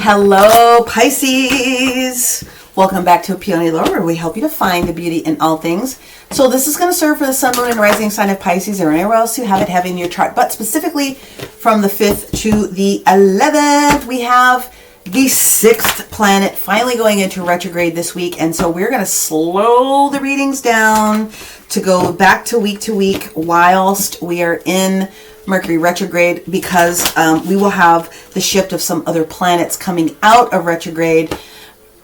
Hello, Pisces. Welcome back to Peony Lore, where we help you to find the beauty in all things. So this is going to serve for the sun, moon, and rising sign of Pisces, or anywhere else you have it having your chart. But specifically from the 5th to the 11th, we have the 6th planet finally going into retrograde this week. And so we're going to slow the readings down to go back to week whilst we are in Mercury retrograde, because we will have the shift of some other planets coming out of retrograde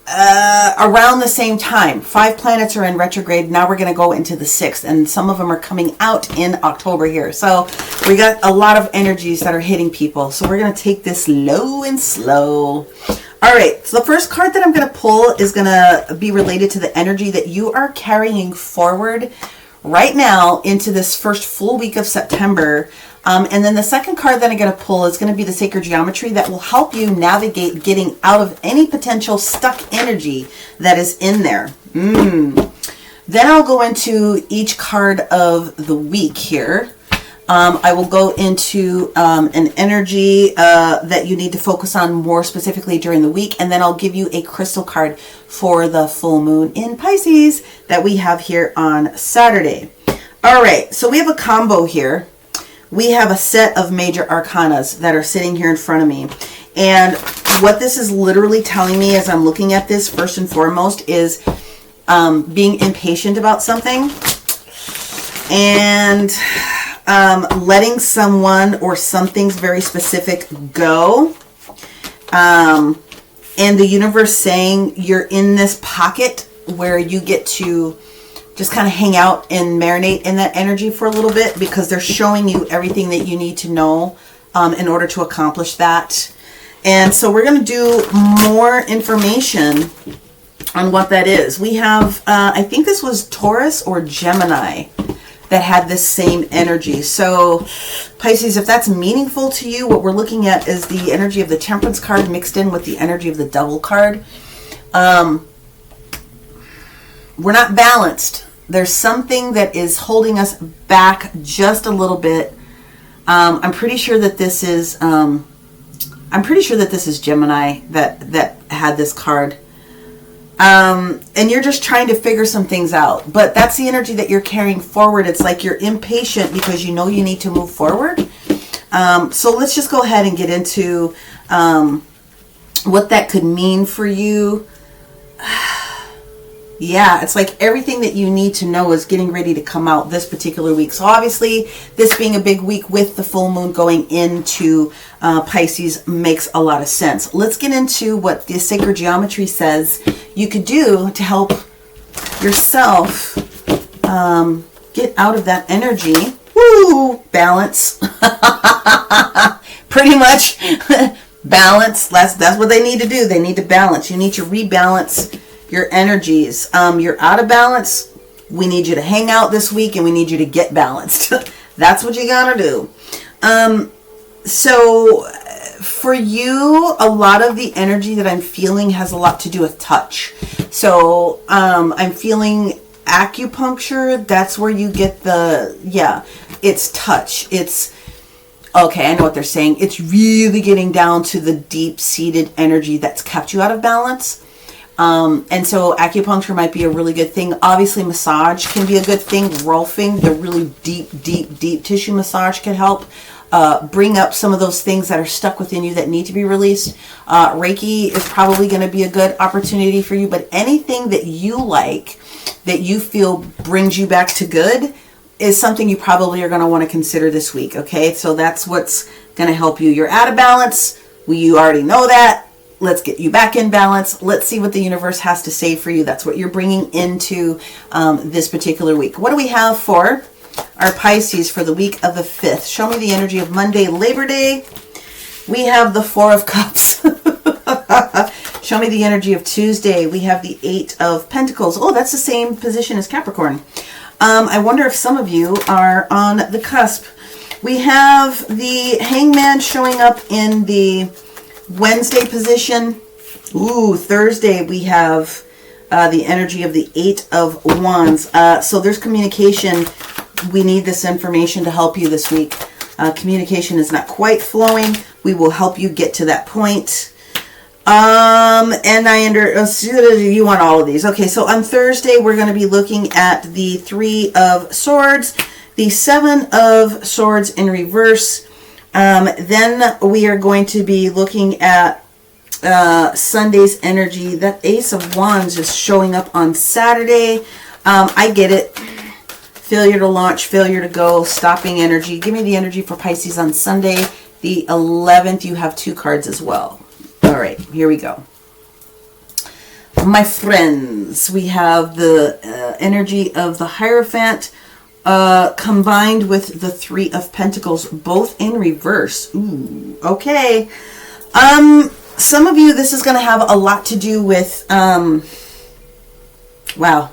around the same time. 5 planets are in retrograde. Now we're going to go into the 6th, and some of them are coming out in October here. So we got a lot of energies that are hitting people. So we're going to take this low and slow. All right, so the first card that I'm going to pull is going to be related to the energy that you are carrying forward right now into this first full week of September. And then the second card that I'm going to pull is going to be the sacred geometry that will help you navigate getting out of any potential stuck energy that is in there. Then I'll go into each card of the week here. I will go into an energy that you need to focus on more specifically during the week. And then I'll give you a crystal card for the full moon in Pisces that we have here on Saturday. All right, so we have a combo here. We have a set of major arcanas that are sitting here in front of me. And what this is literally telling me as I'm looking at this, first and foremost, is being impatient about something and letting someone or something's very specific go. And the universe saying you're in this pocket where you get to just kind of hang out and marinate in that energy for a little bit, because they're showing you everything that you need to know in order to accomplish that. And so we're going to do more information on what that is. We have, I think this was Taurus or Gemini that had this same energy. So Pisces, if that's meaningful to you, what we're looking at is the energy of the Temperance card mixed in with the energy of the Devil card. We're not balanced. There's something that is holding us back just a little bit. I'm pretty sure that this is Gemini that had this card. And you're just trying to figure some things out. But that's the energy that you're carrying forward. It's like you're impatient because you know you need to move forward. So let's just go ahead and get into what that could mean for you. Yeah, it's like everything that you need to know is getting ready to come out this particular week. So obviously, this being a big week with the full moon going into Pisces makes a lot of sense. Let's get into what the sacred geometry says you could do to help yourself get out of that energy. Woo! Balance. Pretty much balance. That's what they need to do. They need to balance. You need to rebalance your energies. You're out of balance. We need you to hang out this week, and we need you to get balanced. That's what you gotta do. So for you, a lot of the energy that I'm feeling has a lot to do with touch. So I'm feeling acupuncture. That's where you get it's touch. It's okay, I know what they're saying. It's really getting down to the deep-seated energy that's kept you out of balance. And so acupuncture might be a really good thing. Obviously, massage can be a good thing. Rolfing, the really deep tissue massage can help bring up some of those things that are stuck within you that need to be released. Reiki is probably going to be a good opportunity for you. But anything that you like, that you feel brings you back to good, is something you probably are going to want to consider this week. Okay, so that's what's going to help you. You're out of balance. You already know that. Let's get you back in balance. Let's see what the universe has to say for you. That's what you're bringing into this particular week. What do we have for our Pisces for the week of the 5th? Show me the energy of Monday, Labor Day. We have the 4 of Cups. Show me the energy of Tuesday. We have the 8 of Pentacles. Oh, that's the same position as Capricorn. I wonder if some of you are on the cusp. We have the Hangman showing up in the Wednesday position. Ooh, Thursday we have the energy of the 8 of Wands. So there's communication. We need this information to help you this week. Communication is not quite flowing. We will help you get to that point. And you want all of these. Okay, so on Thursday, we're going to be looking at the Three of Swords, the Seven of Swords in reverse. Then we are going to be looking at Sunday's energy. That Ace of Wands is showing up on Saturday. I get it. Failure to launch, failure to go, stopping energy. Give me the energy for Pisces on Sunday. The 11th, you have 2 cards as well. All right, here we go. My friends, we have the energy of the Hierophant combined with the Three of Pentacles, both in reverse. Ooh, okay. Some of you, this is going to have a lot to do with, wow.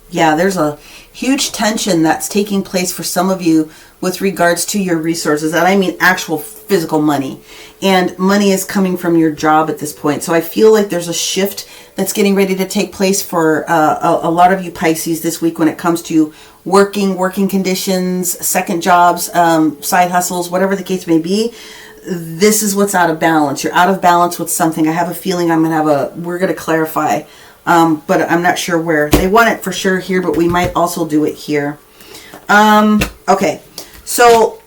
Yeah, there's a huge tension that's taking place for some of you with regards to your resources. And I mean actual physical money. And money is coming from your job at this point. So I feel like there's a shift that's getting ready to take place for a lot of you Pisces this week when it comes to working conditions, second jobs, side hustles, whatever the case may be. This is what's out of balance. You're out of balance with something. I have a feeling we're going to clarify. But I'm not sure where. They want it for sure here, but we might also do it here. Okay, so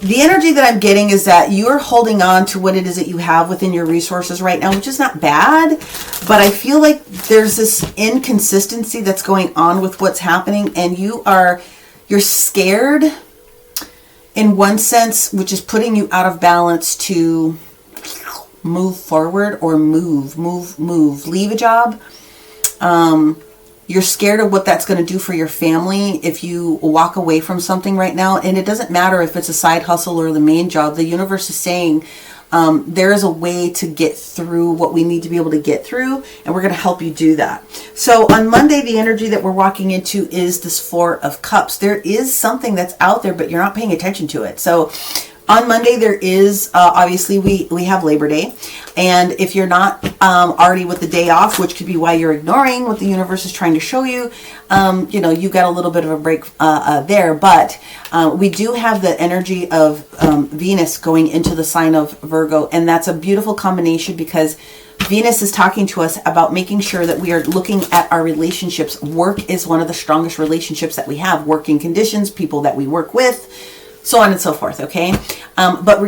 the energy that I'm getting is that you're holding on to what it is that you have within your resources right now, which is not bad, but I feel like there's this inconsistency that's going on with what's happening, and you're scared in one sense, which is putting you out of balance to move forward or move, leave a job. You're scared of what that's going to do for your family if you walk away from something right now. And it doesn't matter if it's a side hustle or the main job. The universe is saying there is a way to get through what we need to be able to get through, and we're going to help you do that. So on Monday, the energy that we're walking into is this Four of Cups. There is something that's out there, but you're not paying attention to it. So on Monday, there is, obviously, we have Labor Day. And if you're not already with the day off, which could be why you're ignoring what the universe is trying to show you, you got a little bit of a break there. But we do have the energy of Venus going into the sign of Virgo. And that's a beautiful combination because Venus is talking to us about making sure that we are looking at our relationships. Work is one of the strongest relationships that we have. Working conditions, people that we work with, so on and so forth, okay? But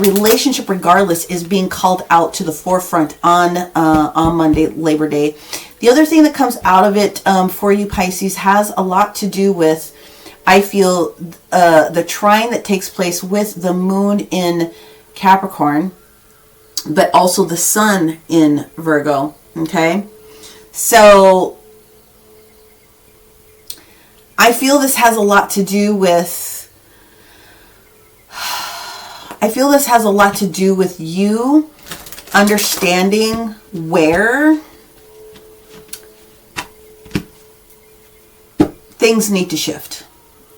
relationship, regardless, is being called out to the forefront on Monday, Labor Day. The other thing that comes out of it for you Pisces has a lot to do with, I feel, the trine that takes place with the moon in Capricorn, but also the sun in Virgo, okay? So I feel this has a lot to do with you understanding where things need to shift.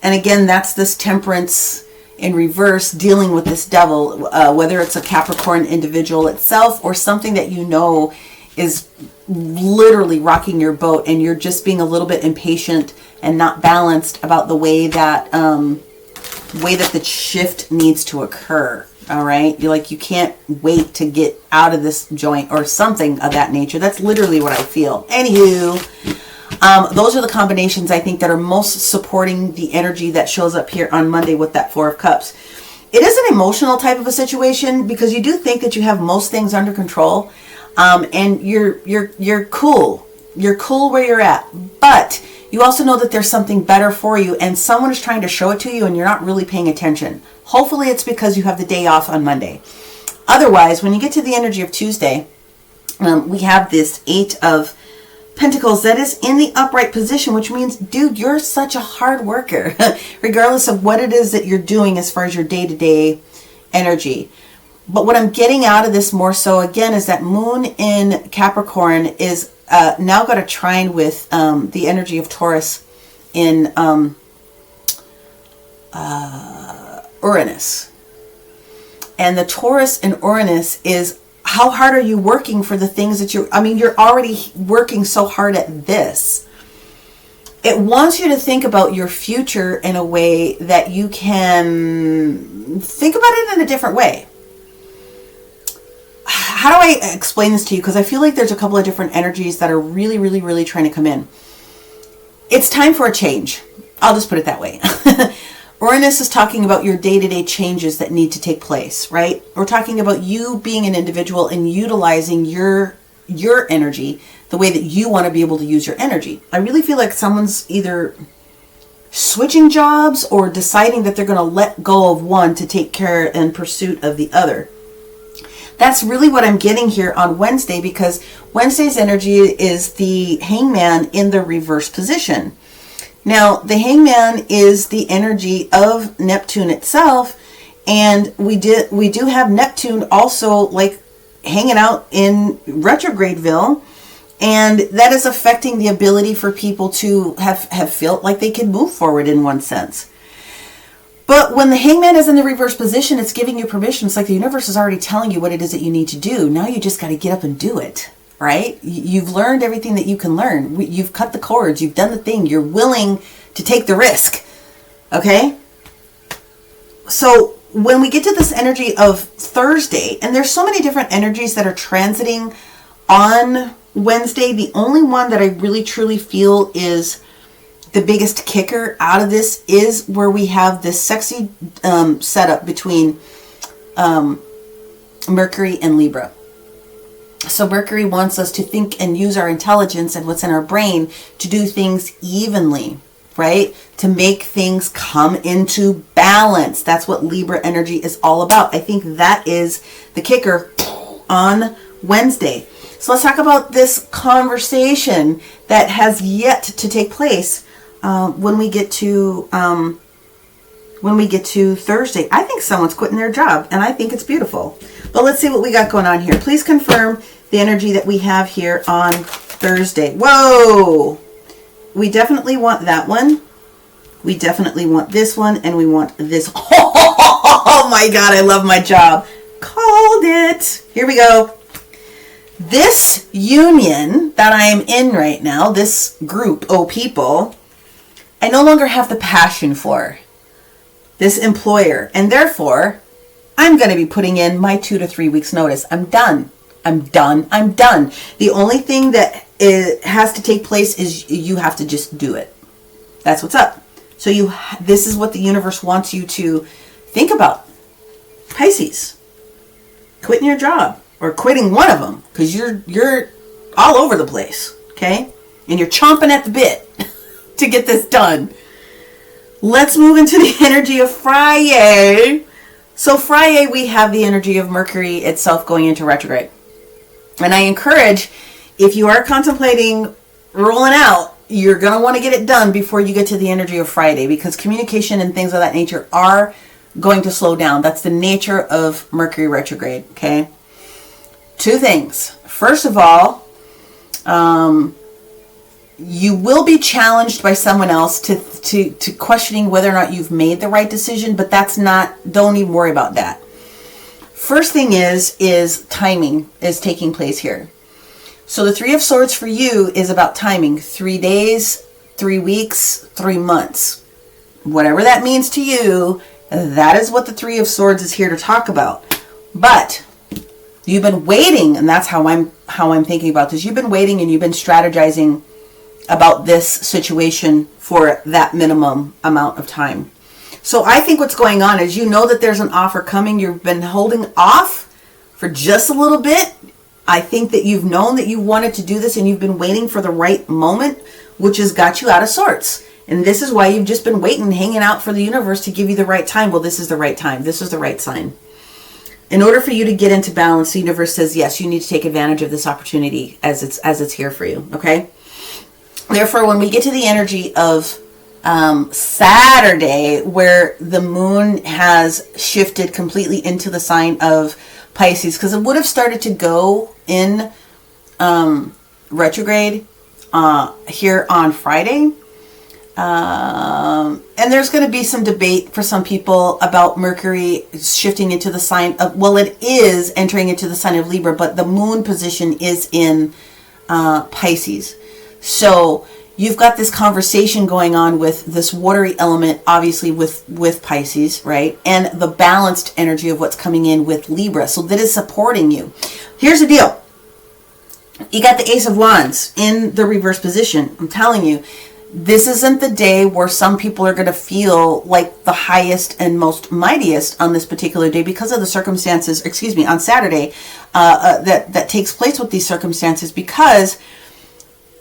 And again, that's this Temperance in reverse, dealing with this devil, whether it's a Capricorn individual itself or something that you know is literally rocking your boat and you're just being a little bit impatient and not balanced about the way that the shift needs to occur. All right. You can't wait to get out of this joint or something of that nature. That's literally what I feel. Anywho, those are the combinations I think that are most supporting the energy that shows up here on Monday with that Four of Cups. It is an emotional type of a situation because you do think that you have most things under control, and you're cool. You're cool where you're at, but you also know that there's something better for you and someone is trying to show it to you and you're not really paying attention. Hopefully it's because you have the day off on Monday. Otherwise, when you get to the energy of Tuesday, we have this Eight of Pentacles that is in the upright position, which means, dude, you're such a hard worker, regardless of what it is that you're doing as far as your day-to-day energy. But what I'm getting out of this more so, again, is that moon in Capricorn is now got a trine with the energy of Taurus in Uranus. And the Taurus in Uranus is, how hard are you working for the things that you're already working so hard at this. It wants you to think about your future in a way that you can think about it in a different way. how do I explain this to you? Because I feel like there's a couple of different energies that are really, really, really trying to come in. It's time for a change. I'll just put it that way. Uranus is talking about your day-to-day changes that need to take place, right? We're talking about you being an individual and utilizing your energy the way that you want to be able to use your energy. I really feel like someone's either switching jobs or deciding that they're going to let go of one to take care in pursuit of the other. That's really what I'm getting here on Wednesday, because Wednesday's energy is the Hangman in the reverse position. Now, the Hangman is the energy of Neptune itself, and we do have Neptune also like hanging out in retrogradeville, and that is affecting the ability for people to have felt like they can move forward in one sense. But when the Hangman is in the reverse position, it's giving you permission. It's like the universe is already telling you what it is that you need to do. Now you just got to get up and do it, right? You've learned everything that you can learn. You've cut the cords. You've done the thing. You're willing to take the risk, okay? So when we get to this energy of Thursday, and there's so many different energies that are transiting on Wednesday, the only one that I really truly feel is the biggest kicker out of this is where we have this sexy setup between Mercury and Libra. So Mercury wants us to think and use our intelligence and what's in our brain to do things evenly, right? To make things come into balance. That's what Libra energy is all about. I think that is the kicker on Wednesday. So let's talk about this conversation that has yet to take place when we get to Thursday. I think someone's quitting their job, and I think it's beautiful. But let's see what we got going on here. Please confirm the energy that we have here on Thursday. Whoa! We definitely want that one. We definitely want this one, and we want this. Oh my God, I love my job. Called it. Here we go. This union that I am in right now, this group of people, I no longer have the passion for this employer. And therefore, I'm going to be putting in my 2 to 3 weeks notice. I'm done. I'm done. I'm done. The only thing that has to take place is you have to just do it. That's what's up. So this is what the universe wants you to think about. Pisces, quitting your job. Or quitting one of them, because you're all over the place, okay? And you're chomping at the bit to get this done. Let's move into the energy of Friday. So Friday, we have the energy of Mercury itself going into retrograde. And I encourage, if you are contemplating rolling out, you're going to want to get it done before you get to the energy of Friday, because communication and things of that nature are going to slow down. That's the nature of Mercury retrograde, okay? Two things. First of all, you will be challenged by someone else to questioning whether or not you've made the right decision, but don't even worry about that. First thing is timing is taking place here. So the 3 of Swords for you is about timing. 3 days, 3 weeks, 3 months. Whatever that means to you, that is what the 3 of Swords is here to talk about. But you've been waiting, and that's how I'm thinking about this. You've been waiting and you've been strategizing about this situation for that minimum amount of time. So I think what's going on is you know that there's an offer coming. You've been holding off for just a little bit. I think that you've known that you wanted to do this and you've been waiting for the right moment, which has got you out of sorts. And this is why you've just been waiting, hanging out for the universe to give you the right time. Well, this is the right time. This is the right sign. In order for you to get into balance, the universe says, yes, you need to take advantage of this opportunity as it's here for you, okay? Therefore, when we get to the energy of Saturday, where the moon has shifted completely into the sign of Pisces, because it would have started to go in retrograde here on Friday. And there's going to be some debate for some people about Mercury shifting into the sign of, well, it is entering into the sign of Libra, but the moon position is in Pisces. So you've got this conversation going on with this watery element, obviously with Pisces, right? And the balanced energy of what's coming in with Libra. So that is supporting you. Here's the deal. You got the Ace of Wands in the reverse position. I'm telling you, this isn't the day where some people are going to feel like the highest and most mightiest on this particular day because of the circumstances, on Saturday, that takes place with these circumstances, because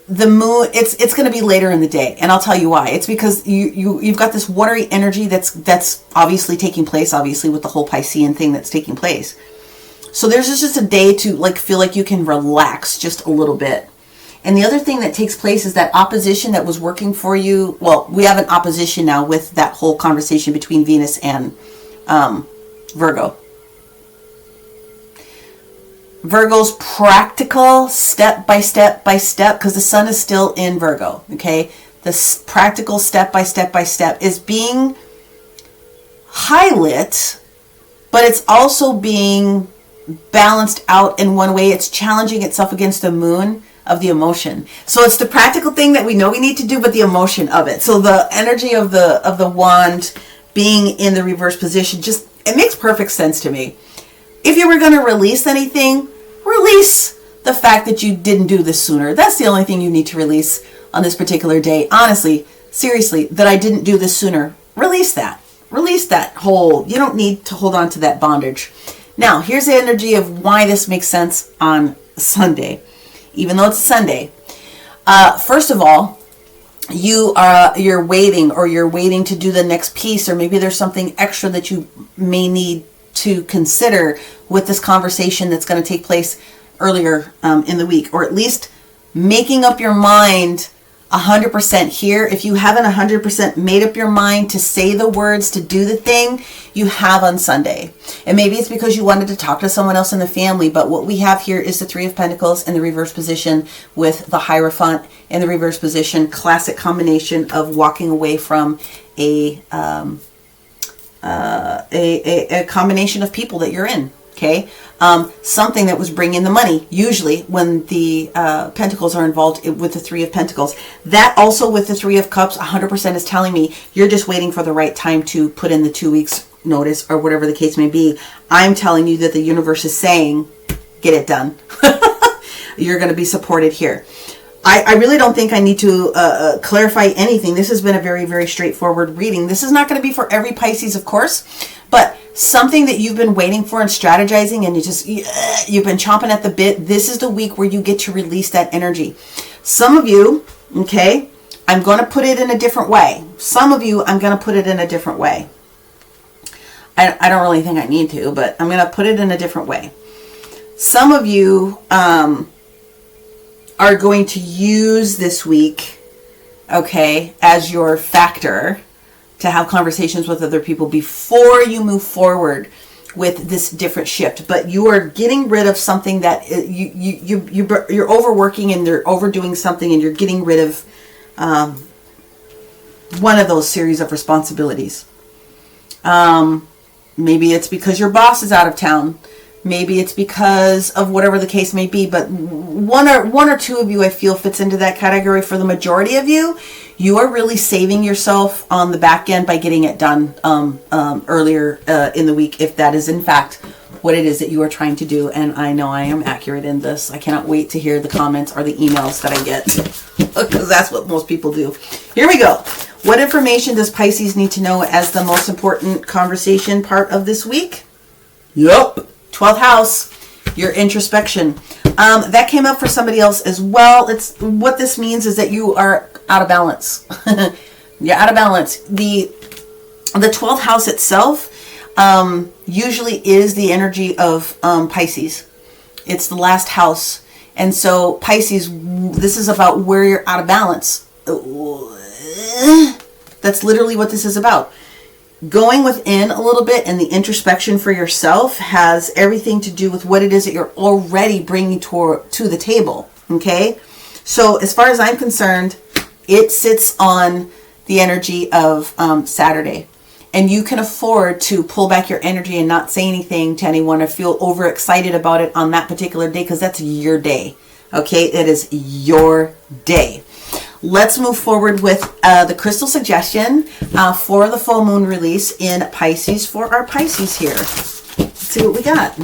the moon, it's going to be later in the day. And I'll tell you why. It's because you've got this watery energy that's obviously taking place, obviously with the whole Piscean thing that's taking place. So there's just a day to like feel like you can relax just a little bit. And the other thing that takes place is that opposition that was working for you. Well, we have an opposition now with that whole conversation between Venus and Virgo. Virgo's practical step by step, because the sun is still in Virgo, okay? This practical step by step is being highlit, but it's also being balanced out in one way. It's challenging itself against the moon of the emotion. So it's the practical thing that we know we need to do, but the emotion of it. So the energy of the wand being in the reverse position, just, it makes perfect sense to me. If you were going to release anything, release the fact that you didn't do this sooner. That's the only thing you need to release on this particular day. Honestly, seriously, that I didn't do this sooner. Release that. Release that whole, you don't need to hold on to that bondage. Now, here's the energy of why this makes sense on Sunday, even though it's Sunday. First of all, you're waiting to do the next piece, or maybe there's something extra that you may need to consider with this conversation that's going to take place earlier in the week, or at least making up your mind 100% here. If you haven't 100% made up your mind to say the words, to do the thing, you have on Sunday. And maybe it's because you wanted to talk to someone else in the family, but what we have here is the Three of Pentacles in the reverse position with the Hierophant in the reverse position. Classic combination of walking away from a combination of people that you're in. Okay, something that was bringing the money, usually when the Pentacles are involved with the Three of Pentacles. That also with the Three of Cups, 100% is telling me you're just waiting for the right time to put in the 2 weeks notice, or whatever the case may be. I'm telling you that the universe is saying, get it done. You're going to be supported here. I really don't think I need to clarify anything. This has been a very, very straightforward reading. This is not going to be for every Pisces, of course, but something that you've been waiting for and strategizing, and you've been chomping at the bit. This is the week where you get to release that energy. Some of you, okay, I'm going to put it in a different way. Some of you, I'm going to put it in a different way. I don't really think I need to, but I'm going to put it in a different way. Some of you are going to use this week, okay, as your factor to have conversations with other people before you move forward with this different shift. But you are getting rid of something that you're overworking, and you're overdoing something, and you're getting rid of one of those series of responsibilities. Maybe it's because your boss is out of town. Maybe it's because of whatever the case may be, but one or two of you, I feel, fits into that category. For the majority of you, you are really saving yourself on the back end by getting it done earlier in the week, if that is in fact what it is that you are trying to do. And I know I am accurate in this. I cannot wait to hear the comments or the emails that I get, because that's what most people do. Here we go. What information does Pisces need to know as the most important conversation part of this week? Yep. 12th house, your introspection. That came up for somebody else as well. It's what this means is that you are out of balance. You're out of balance. The 12th house itself usually is the energy of Pisces. It's the last house. And so Pisces, this is about where you're out of balance. That's literally what this is about. Going within a little bit, and the introspection for yourself has everything to do with what it is that you're already bringing to the table. Okay, so as far as I'm concerned, it sits on the energy of Saturday, and you can afford to pull back your energy and not say anything to anyone or feel overexcited about it on that particular day, because that's your day. Okay, it is your day. let's move forward with the crystal suggestion for the full moon release in Pisces for our Pisces here. Let's see what we got.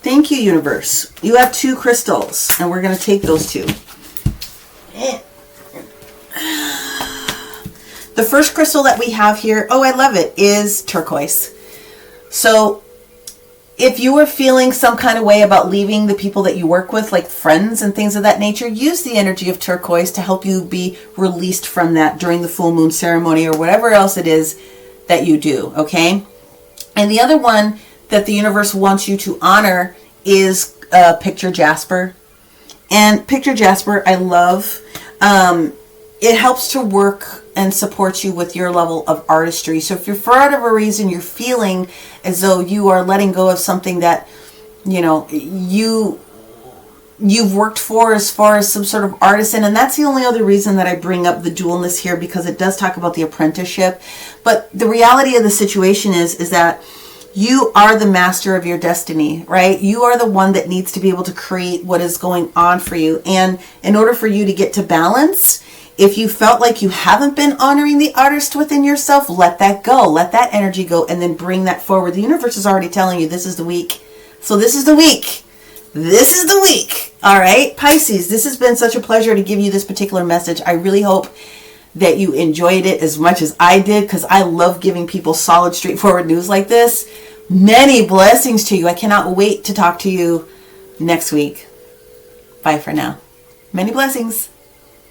Thank you, universe. You have 2 crystals, and we're going to take those 2. The first crystal that we have here, oh, I love it, is turquoise. So if you are feeling some kind of way about leaving the people that you work with, like friends and things of that nature, use the energy of turquoise to help you be released from that during the full moon ceremony or whatever else it is that you do, okay? And the other one that the universe wants you to honor is picture jasper. And picture jasper, I love. It helps to work and support you with your level of artistry. So if you're, for whatever reason, you're feeling as though you are letting go of something that, you know, you've worked for as far as some sort of artisan, and that's the only other reason that I bring up the dualness here, because it does talk about the apprenticeship. But the reality of the situation is that you are the master of your destiny, right? You are the one that needs to be able to create what is going on for you. And in order for you to get to balance, if you felt like you haven't been honoring the artist within yourself, let that go. Let that energy go and then bring that forward. The universe is already telling you this is the week. So this is the week. This is the week. All right, Pisces, this has been such a pleasure to give you this particular message. I really hope that you enjoyed it as much as I did, because I love giving people solid, straightforward news like this. Many blessings to you. I cannot wait to talk to you next week. Bye for now. Many blessings.